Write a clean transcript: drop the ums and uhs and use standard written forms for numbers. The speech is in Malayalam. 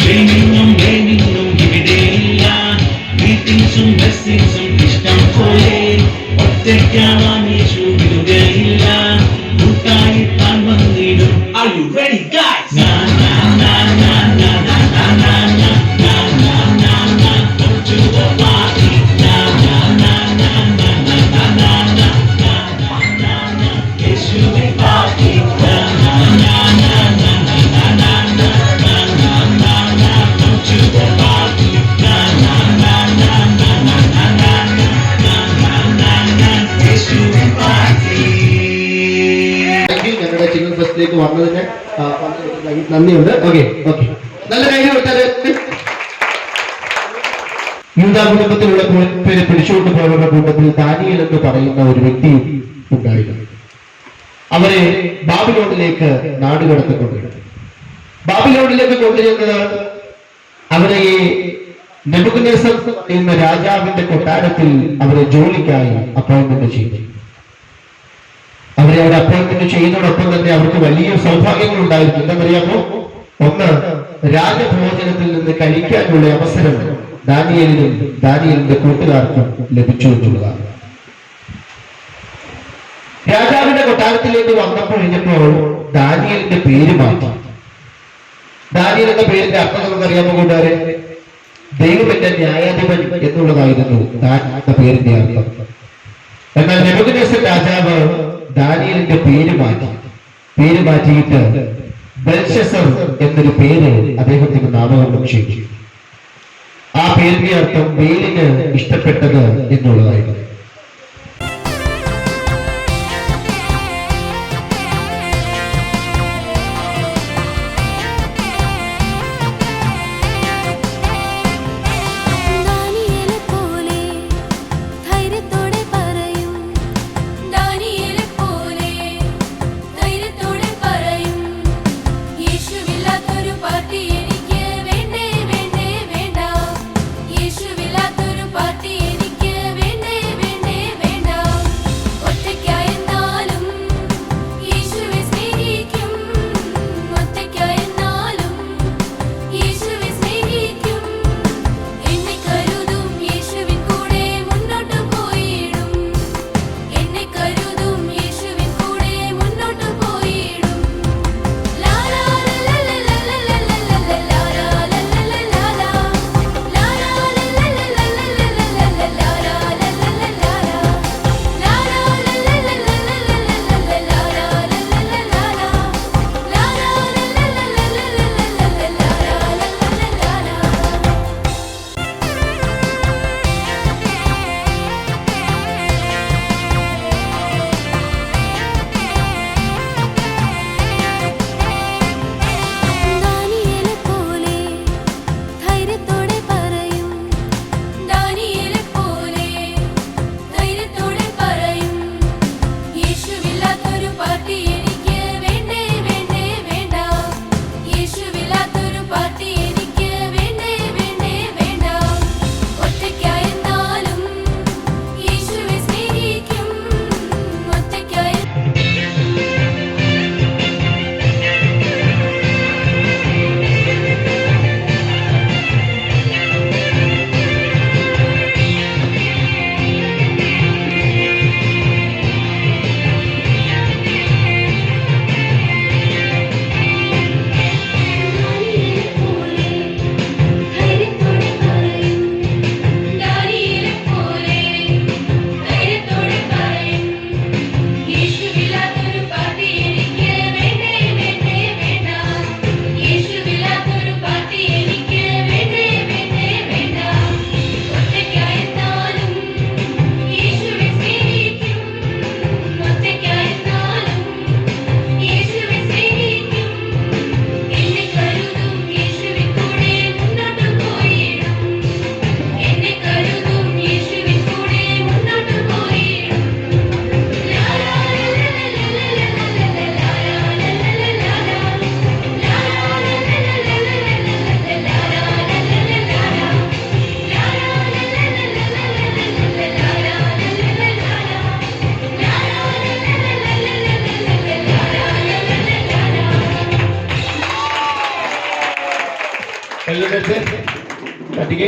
ഷെയ്മിങ്ങും ബ്ലെയിമിങ്ങും ഇവിടെയില്ല. മീറ്റിംഗ്സും ബ്ലെസ്സിങ്സും ഇഷ്ടം പോലെ. ഒറ്റയ്ക്കാവാൻ യേശു വിടുകയില്ല. കൂട്ടായി താൻ വന്നിടും. Are you ready guys? Na na na na na na na na na na na na na. Come to the party. Na na na na na na na na na na na na. Yeshu party. Na na na na na na na na na na na na. Come to the party. Na na na na na na na na na na na. Yeshu party. ഞങ്ങളുടെ ചിൽഡ്രൻ ഫെസ്റ്റിലേക്ക് വന്നതിന് നന്ദിയുണ്ട്. ഓക്കെ ഓക്കെ, നല്ല കാര്യം കൊടുത്താല്. യൂദാ കുടുംബത്തിലുള്ള പേര് പിടിച്ചുകൊണ്ട് പോയവരുടെ കൂട്ടത്തിൽ ദാനിയേൽ എന്ന് പറയുന്ന ഒരു വ്യക്തി ഉണ്ടായിരുന്നു. അവരെ ബാബിലോണിലേക്ക് നാടുകടത്തിക്കൊണ്ടിരുന്നു. ബാബിലോണിലേക്ക് കൊണ്ടുചെന്നത് അവരെ ഈ നെബൂഖദ്നേസർ എന്ന രാജാവിന്റെ കൊട്ടാരത്തിൽ അവരെ ജോലിക്കായി അപ്പോയിന്റ്മെന്റ് ചെയ്തു. അവരെ അവിടെ അപ്പോയിന്റ്മെന്റ് ചെയ്യുന്നതോടൊപ്പം തന്നെ അവർക്ക് വലിയ സൗഭാഗ്യങ്ങൾ ഉണ്ടായിരുന്നു. എന്താണെന്നറിയാമോ? ഒന്ന്, രാജഭോജനത്തിൽ നിന്ന് കഴിക്കാനുള്ള അവസരം ദാനിയേലിനും ദാനിയേലിന്റെ കൂട്ടുകാർക്കും ലഭിച്ചു എന്നുള്ളതാണ്. രാജാവിന്റെ കൊട്ടാരത്തിലേക്ക് വന്നപ്പോൾ ദാനിയേലിന്റെ പേര് മാറ്റി. ദാനിയേൽ എന്ന പേരിന്റെ അർത്ഥം നമുക്കറിയാമോ കൂട്ടുകാരെ? ദൈവത്തിന്റെ ന്യായാധിപൻ എന്നുള്ളതായിരുന്നു ദാനിയേൽ എന്ന പേരിന്റെ അർത്ഥം. എന്നാൽ നെബൂഖദ്നേസർ രാജാവ് ദാനിയേലിന്റെ പേര് മാറ്റിയിട്ട് ബെൽഷസർ എന്നൊരു പേര് അദ്ദേഹത്തിന് നാമകരണം ചെയ്തു. ആ പേരിന്റെ അർത്ഥം വേലിന് ഇഷ്ടപ്പെട്ടത് എന്നുള്ളതായിരുന്നു. യേശുവില്ലാത്തൊരു പാർട്ടി എനിക്ക് വേണ്ടേ കൈയ്യടിച്ച് തട്ടിക്കേ